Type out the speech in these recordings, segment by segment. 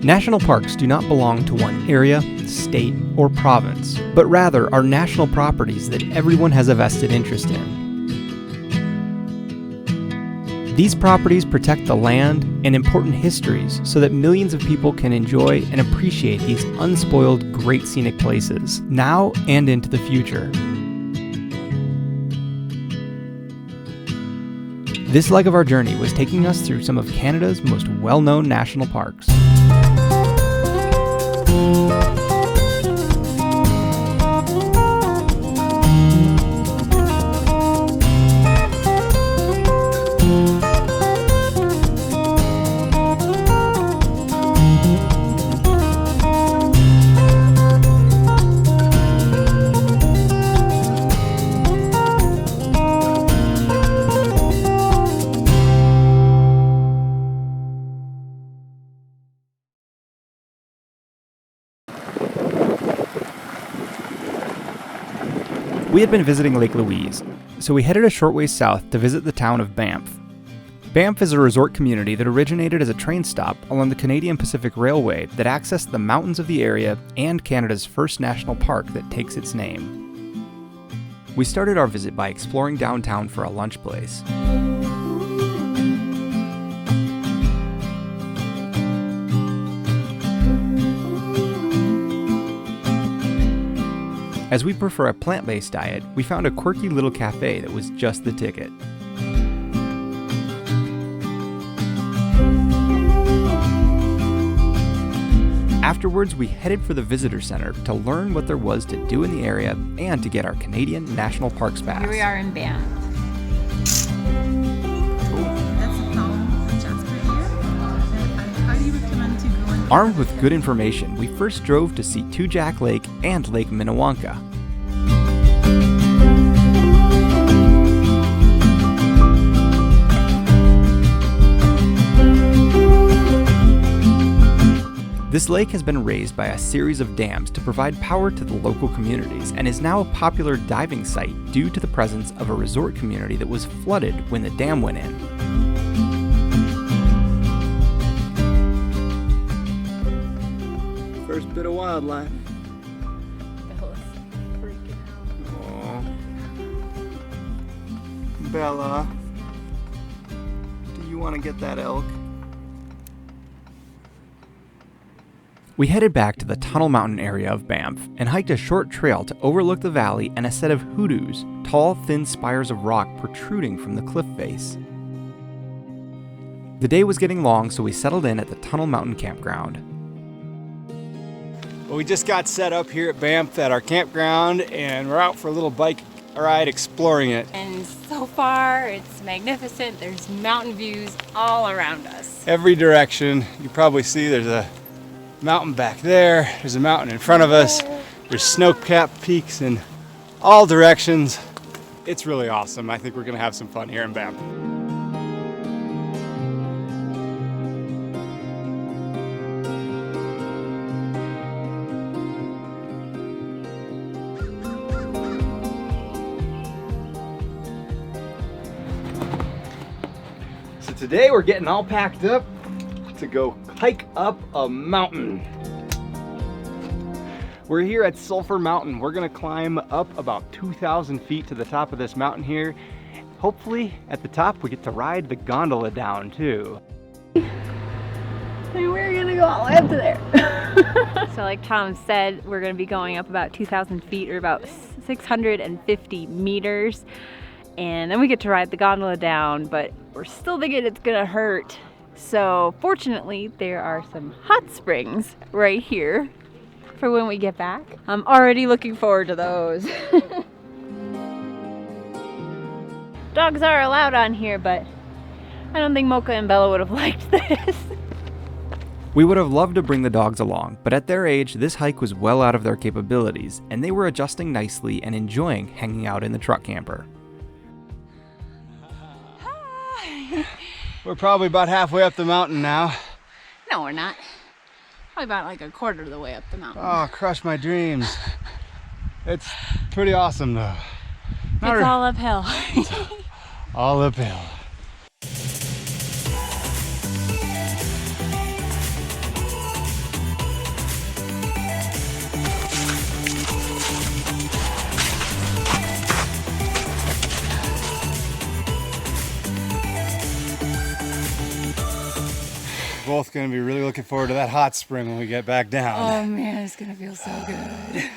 National parks do not belong to one area, state, or province, but rather are national properties that everyone has a vested interest in. These properties protect the land and important histories so that millions of people can enjoy and appreciate these unspoiled, great scenic places, now and into the future. This leg of our journey was taking us through some of Canada's most well-known national parks. We had been visiting Lake Louise, so we headed a short way south to visit the town of Banff. Banff is a resort community that originated as a train stop along the Canadian Pacific Railway that accessed the mountains of the area and Canada's first national park that takes its name. We started our visit by exploring downtown for a lunch place. As we prefer a plant-based diet, we found a quirky little cafe that was just the ticket. Afterwards, we headed for the visitor center to learn what there was to do in the area and to get our Canadian National Parks pass. Here we are in Banff. That's the town of Jasper here. I highly recommend to go and Armed with good information, we first drove to see Two Jack Lake and Lake Minnewanka. This lake has been raised by a series of dams to provide power to the local communities and is now a popular diving site due to the presence of a resort community that was flooded when the dam went in. First bit of wildlife. Bella's freaking out. Aww. Bella, do you want to get that elk? We headed back to the Tunnel Mountain area of Banff and hiked a short trail to overlook the valley and a set of hoodoos, tall, thin spires of rock protruding from the cliff face. The day was getting long, so we settled in at the Tunnel Mountain Campground. Well, we just got set up here at Banff at our campground, and we're out for a little bike ride exploring it. And so far, it's magnificent. There's mountain views all around us. Every direction. You probably see there's a mountain back there. There's a mountain in front of us. There's snow-capped peaks in all directions. It's really awesome. I think we're gonna have some fun here in Banff. So today we're getting all packed up to go hike up a mountain. We're here at Sulphur Mountain. We're gonna climb up about 2,000 feet to the top of this mountain here. Hopefully at the top we get to ride the gondola down too. And we're gonna go all the way up to there. So like Tom said, we're gonna be going up about 2,000 feet or about 650 meters. And then we get to ride the gondola down, but we're still thinking it's gonna hurt. So fortunately, there are some hot springs right here for when we get back. I'm already looking forward to those. Dogs are allowed on here, but I don't think Mocha and Bella would have liked this. We would have loved to bring the dogs along, but at their age, this hike was well out of their capabilities, and they were adjusting nicely and enjoying hanging out in the truck camper. We're probably about halfway up the mountain now. No, we're not. Probably about like a quarter of the way up the mountain. Oh, crush my dreams. It's pretty awesome though. It's all uphill. All uphill. both going to be really looking forward to that hot spring when we get back down. Oh man, it's gonna feel so good.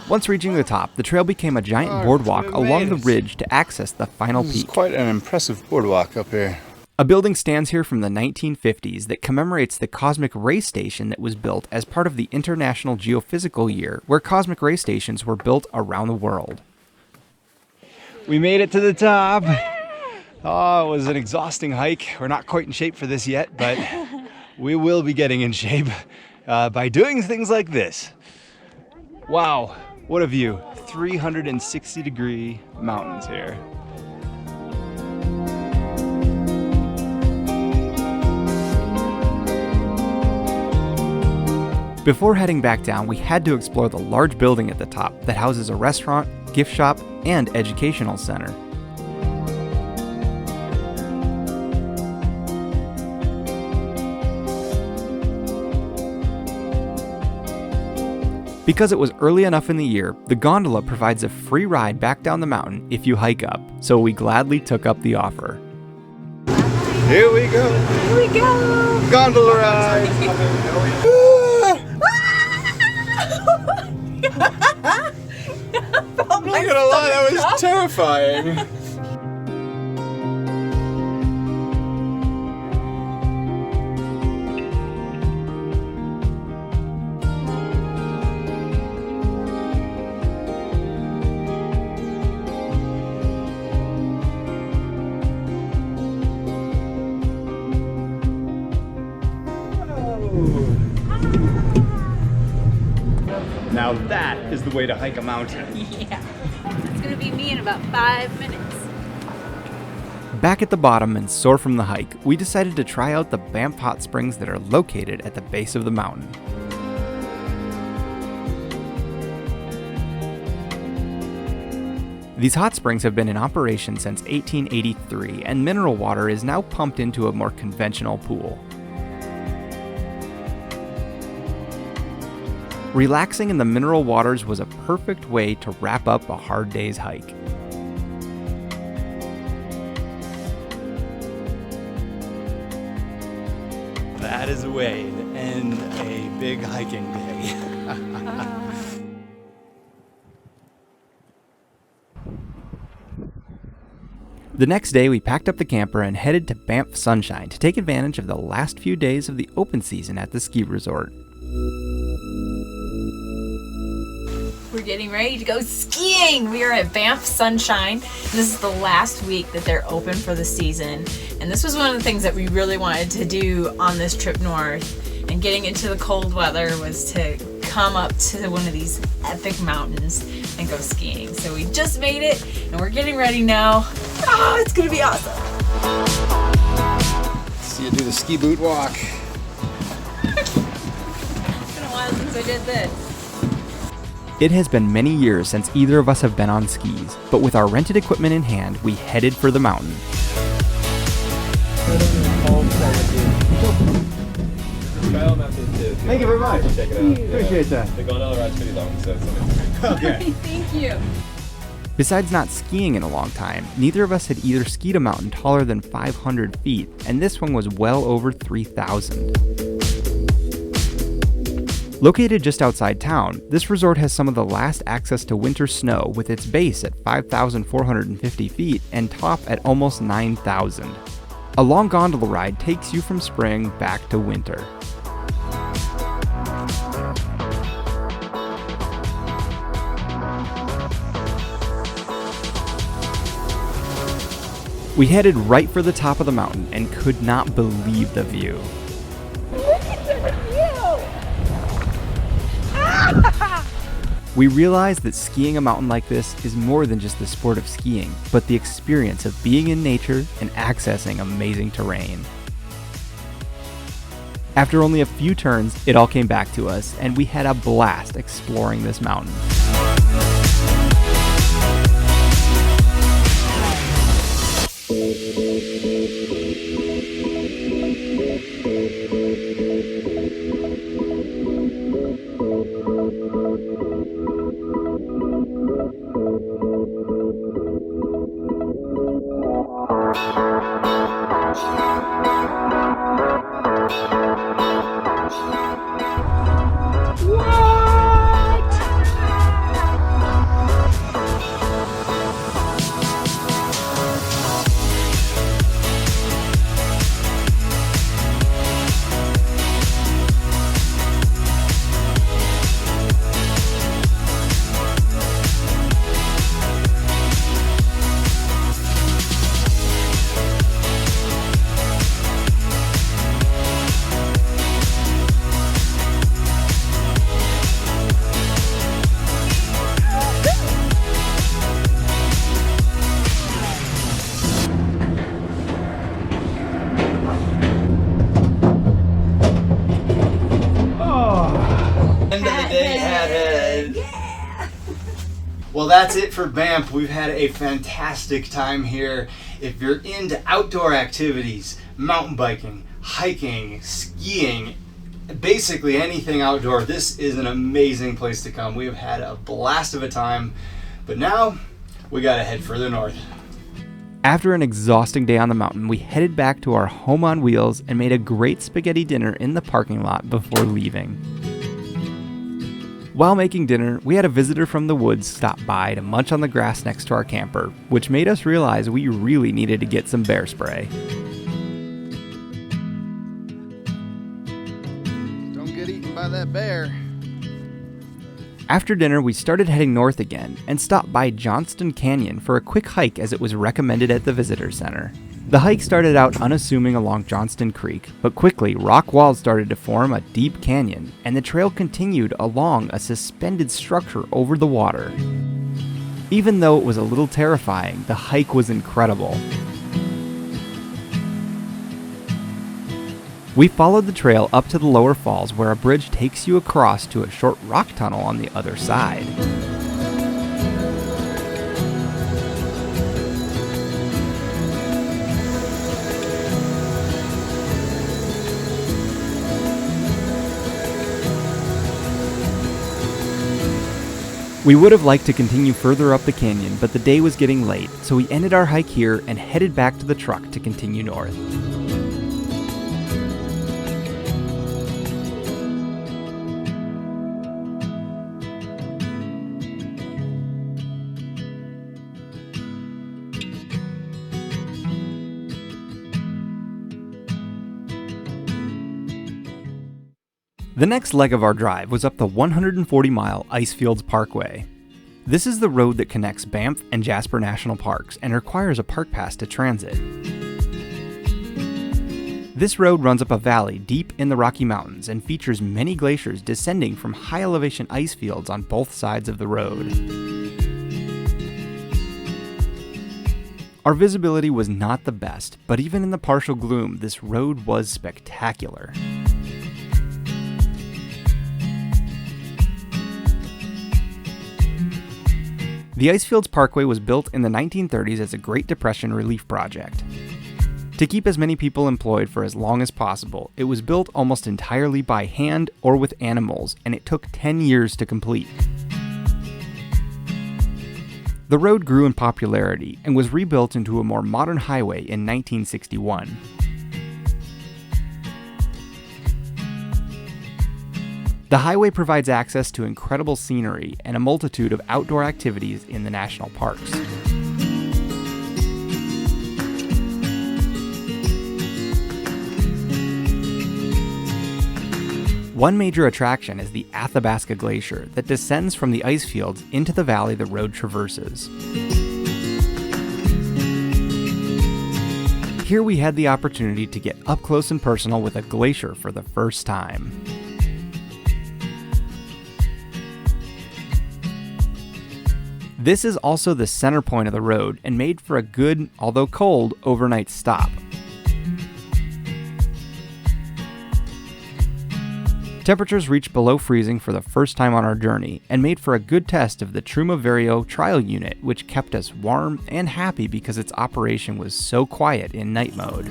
Once reaching the top, the trail became a giant boardwalk we along made the it. ridge to access the final This is peak. quite an impressive boardwalk up here. A building stands here from the 1950s that commemorates the cosmic ray station that was built as part of the International Geophysical Year, where cosmic ray stations were built around the world. We made it to the top. Oh, it was an exhausting hike. We're not quite in shape for this yet, but we will be getting in shape by doing things like this. Wow, what a view. 360-degree mountains here. Before heading back down, we had to explore the large building at the top that houses a restaurant, gift shop, and educational center. Because it was early enough in the year, the gondola provides a free ride back down the mountain if you hike up, so we gladly took up the offer. Here we go. Here we go! Gondola ride. I'm not gonna lie, that was terrifying. Now that is the way to hike a mountain. Yeah. It's gonna be me in about 5 minutes. Back at the bottom and sore from the hike, we decided to try out the Banff hot springs that are located at the base of the mountain. These hot springs have been in operation since 1883, and mineral water is now pumped into a more conventional pool. Relaxing in the mineral waters was a perfect way to wrap up a hard day's hike. That is a way to end a big hiking day. The next day, we packed up the camper and headed to Banff Sunshine to take advantage of the last few days of the open season at the ski resort. We're getting ready to go skiing. We are at Banff Sunshine. This is the last week that they're open for the season. And this was one of the things that we really wanted to do on this trip north. And getting into the cold weather was to come up to one of these epic mountains and go skiing. So we just made it and we're getting ready now. Oh, it's gonna be awesome. See you do the ski boot walk. It's been a while since I did this. It has been many years since either of us have been on skis, but with our rented equipment in hand, we headed for the mountain. Thank you very much. Check it out. Appreciate that. The gondola ride's pretty long, so it's something. Okay. Thank you. Besides not skiing in a long time, neither of us had either skied a mountain taller than 500 feet, and this one was well over 3,000. Located just outside town, this resort has some of the last access to winter snow with its base at 5,450 feet and top at almost 9,000. A long gondola ride takes you from spring back to winter. We headed right for the top of the mountain and could not believe the view. We realized that skiing a mountain like this is more than just the sport of skiing, but the experience of being in nature and accessing amazing terrain. After only a few turns, it all came back to us, and we had a blast exploring this mountain. Well, that's it for Banff. We've had a fantastic time here. If you're into outdoor activities, mountain biking, hiking, skiing, basically anything outdoor, this is an amazing place to come. We have had a blast of a time, but now we gotta head further north. After an exhausting day on the mountain, we headed back to our home on wheels and made a great spaghetti dinner in the parking lot before leaving. While making dinner, we had a visitor from the woods stop by to munch on the grass next to our camper, which made us realize we really needed to get some bear spray. Don't get eaten by that bear. After dinner, we started heading north again and stopped by Johnston Canyon for a quick hike as it was recommended at the visitor center. The hike started out unassuming along Johnston Creek, but quickly rock walls started to form a deep canyon, and the trail continued along a suspended structure over the water. Even though it was a little terrifying, the hike was incredible. We followed the trail up to the lower falls where a bridge takes you across to a short rock tunnel on the other side. We would have liked to continue further up the canyon, but the day was getting late, so we ended our hike here and headed back to the truck to continue north. The next leg of our drive was up the 140-mile Icefields Parkway. This is the road that connects Banff and Jasper National Parks and requires a park pass to transit. This road runs up a valley deep in the Rocky Mountains and features many glaciers descending from high-elevation ice fields on both sides of the road. Our visibility was not the best, but even in the partial gloom, this road was spectacular. The Icefields Parkway was built in the 1930s as a Great Depression relief project. To keep as many people employed for as long as possible, it was built almost entirely by hand or with animals, and it took 10 years to complete. The road grew in popularity and was rebuilt into a more modern highway in 1961. The highway provides access to incredible scenery and a multitude of outdoor activities in the national parks. One major attraction is the Athabasca Glacier that descends from the ice fields into the valley the road traverses. Here we had the opportunity to get up close and personal with a glacier for the first time. This is also the center point of the road and made for a good, although cold, overnight stop. Temperatures reached below freezing for the first time on our journey and made for a good test of the Truma Vario trial unit, which kept us warm and happy because its operation was so quiet in night mode.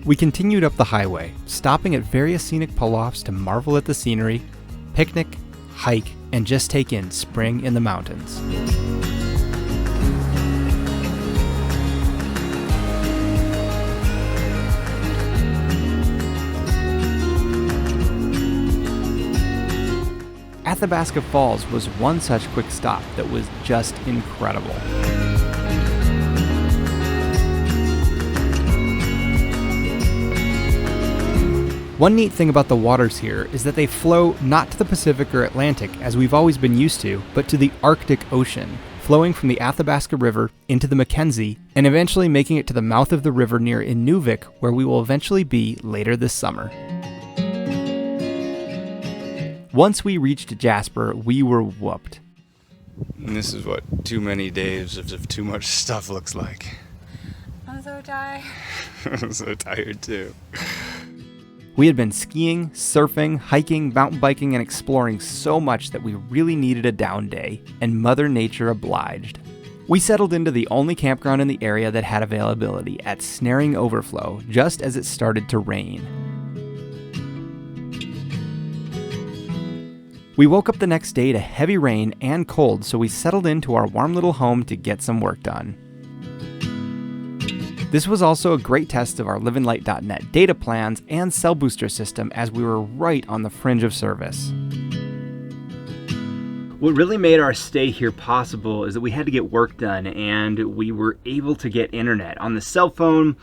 We continued up the highway, stopping at various scenic pull-offs to marvel at the scenery, picnic, hike, and just take in spring in the mountains. Athabasca Falls was one such quick stop that was just incredible. One neat thing about the waters here is that they flow not to the Pacific or Atlantic as we've always been used to, but to the Arctic Ocean, flowing from the Athabasca River into the Mackenzie and eventually making it to the mouth of the river near Inuvik, where we will eventually be later this summer. Once we reached Jasper, we were whooped. And this is what too many days of too much stuff looks like. I'm so tired. I'm so tired too. We had been skiing, surfing, hiking, mountain biking, and exploring so much that we really needed a down day, and Mother Nature obliged. We settled into the only campground in the area that had availability at Snaring Overflow just as it started to rain. We woke up the next day to heavy rain and cold, so we settled into our warm little home to get some work done. This was also a great test of our liveandlight.net data plans and cell booster system as we were right on the fringe of service. What really made our stay here possible is that we had to get work done and we were able to get internet. On the cell phone,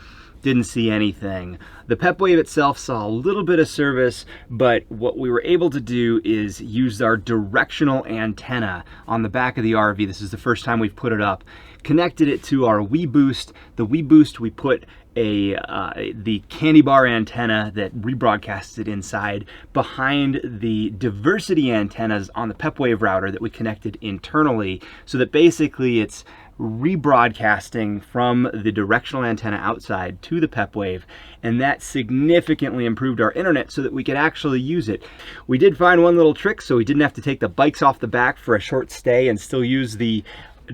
didn't see anything. The Pkway itself saw a little bit of service, but what we were able to do is use our directional antenna on the back of the RV. This is the first time we've put it up. Connected it to our WeBoost. The WeBoost, we put the candy bar antenna that rebroadcasted inside behind the diversity antennas on the Pkway router that we connected internally, so that basically it's rebroadcasting from the directional antenna outside to the Pkway, and that significantly improved our internet so that we could actually use it. We did find one little trick, so we didn't have to take the bikes off the back for a short stay and still use the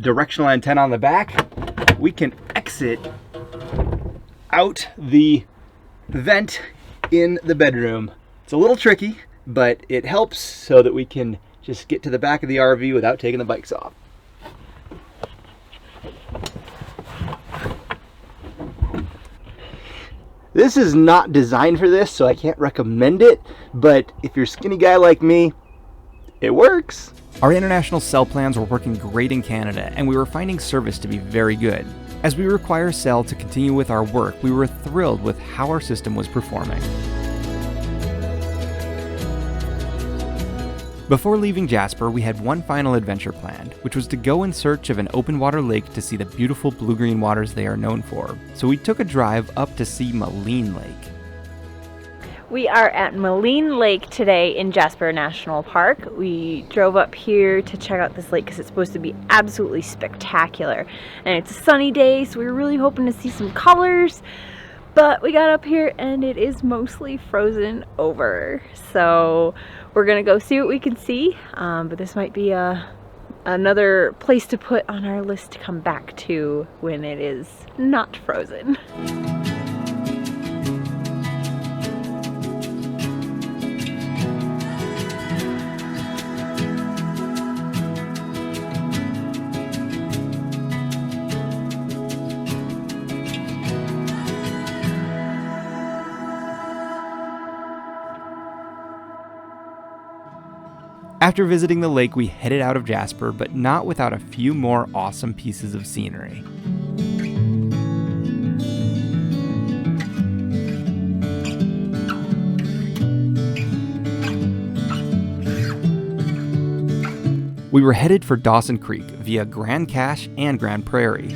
directional antenna on the back. We can exit out the vent in the bedroom. It's a little tricky, but it helps so that we can just get to the back of the RV without taking the bikes off. This is not designed for this, so I can't recommend it, but if you're a skinny guy like me, it works. Our international cell plans were working great in Canada, and we were finding service to be very good. As we require cell to continue with our work, we were thrilled with how our system was performing. Before leaving Jasper, we had one final adventure planned, which was to go in search of an open water lake to see the beautiful blue-green waters they are known for. So we took a drive up to see Maligne Lake. We are at Maligne Lake today in Jasper National Park. We drove up here to check out this lake because it's supposed to be absolutely spectacular. And it's a sunny day, so we were really hoping to see some colors. But we got up here and it is mostly frozen over. So we're gonna go see what we can see. But this might be another place to put on our list to come back to when it is not frozen. After visiting the lake, we headed out of Jasper, but not without a few more awesome pieces of scenery. We were headed for Dawson Creek via Grand Cache and Grand Prairie.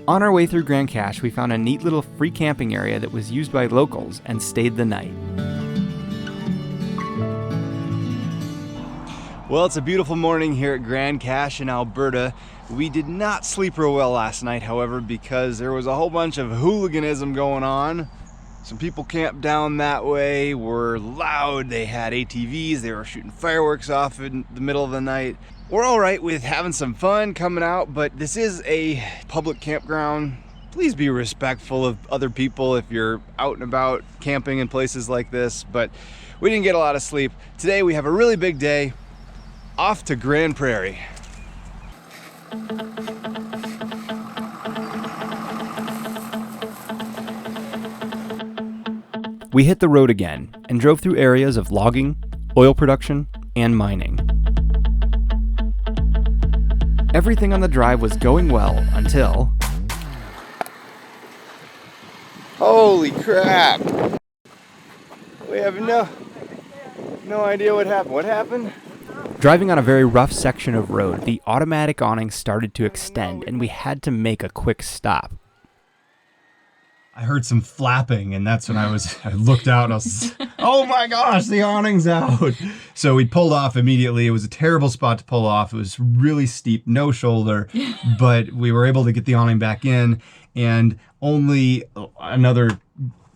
On our way through Grand Cache, we found a neat little free camping area that was used by locals and stayed the night. Well, it's a beautiful morning here at Grand Cache in Alberta. We did not sleep real well last night, however, because there was a whole bunch of hooliganism going on. Some people camped down that way, were loud, they had ATVs, they were shooting fireworks off in the middle of the night. We're all right with having some fun coming out, but this is a public campground. Please be respectful of other people if you're out and about camping in places like this, but we didn't get a lot of sleep. Today we have a really big day, off to Grand Prairie. We hit the road again and drove through areas of logging, oil production, and mining. Everything on the drive was going well until... Holy crap! We have no idea what happened. What happened? Driving on a very rough section of road, the automatic awning started to extend and we had to make a quick stop. I heard some flapping, and that's when I looked out and I was, oh my gosh, the awning's out. So we pulled off immediately. It was a terrible spot to pull off. It was really steep, no shoulder, but we were able to get the awning back in, and only another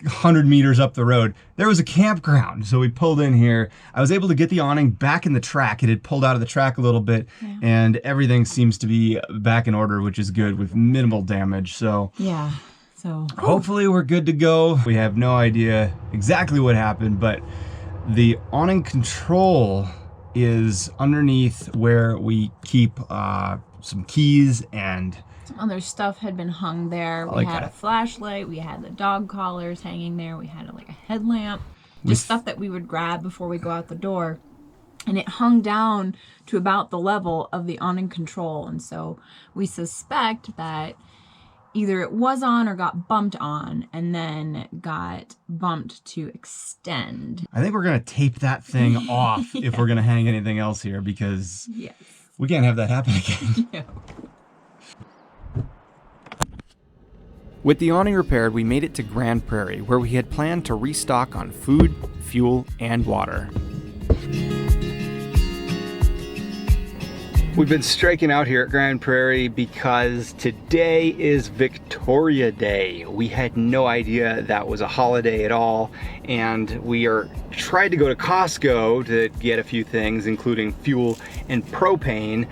100 meters up the road, there was a campground. So we pulled in here. I was able to get the awning back in the track. It had pulled out of the track a little bit, and everything seems to be back in order, which is good, with minimal damage. So Yeah. So hopefully we're good to go. We have no idea exactly what happened, but the awning control is underneath where we keep some keys and some other stuff had been hung there. We had a flashlight, we had the dog collars hanging there, we had like a headlamp, just stuff that we would grab before we go out the door. And it hung down to about the level of the awning control. And so we suspect that either it was on or got bumped on and then got bumped to extend. I think we're going to tape that thing off if we're going to hang anything else here, because we can't have that happen again. With the awning repaired, we made it to Grand Prairie, where we had planned to restock on food, fuel, and water. We've been striking out here at Grand Prairie because today is Victoria Day. We had no idea that was a holiday at all, and we tried to go to Costco to get a few things, including fuel and propane,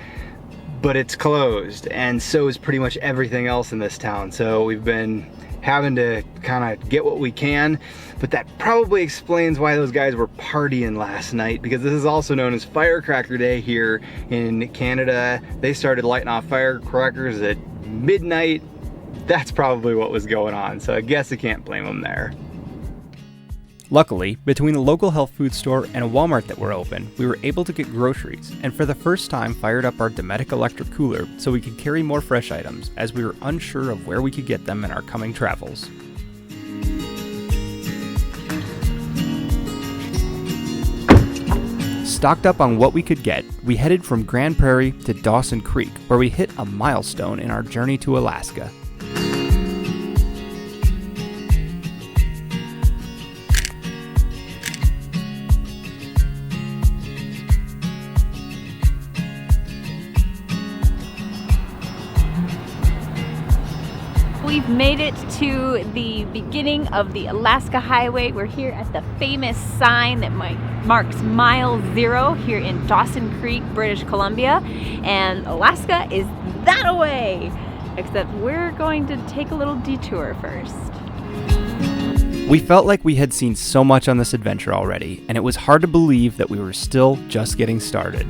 but it's closed, and so is pretty much everything else in this town. So we've been having to kind of get what we can, but that probably explains why those guys were partying last night, because this is also known as Firecracker Day here in Canada. They started lighting off firecrackers at midnight. That's probably what was going on, so I guess I can't blame them there. Luckily, between the local health food store and a Walmart that were open, we were able to get groceries, and for the first time fired up our Dometic electric cooler so we could carry more fresh items, as we were unsure of where we could get them in our coming travels. Stocked up on what we could get, we headed from Grand Prairie to Dawson Creek, where we hit a milestone in our journey to Alaska. We've made it to the beginning of the Alaska Highway. We're here at the famous sign that marks mile 0 here in Dawson Creek, British Columbia. And Alaska is that away, except we're going to take a little detour first. We felt like we had seen so much on this adventure already, and it was hard to believe that we were still just getting started.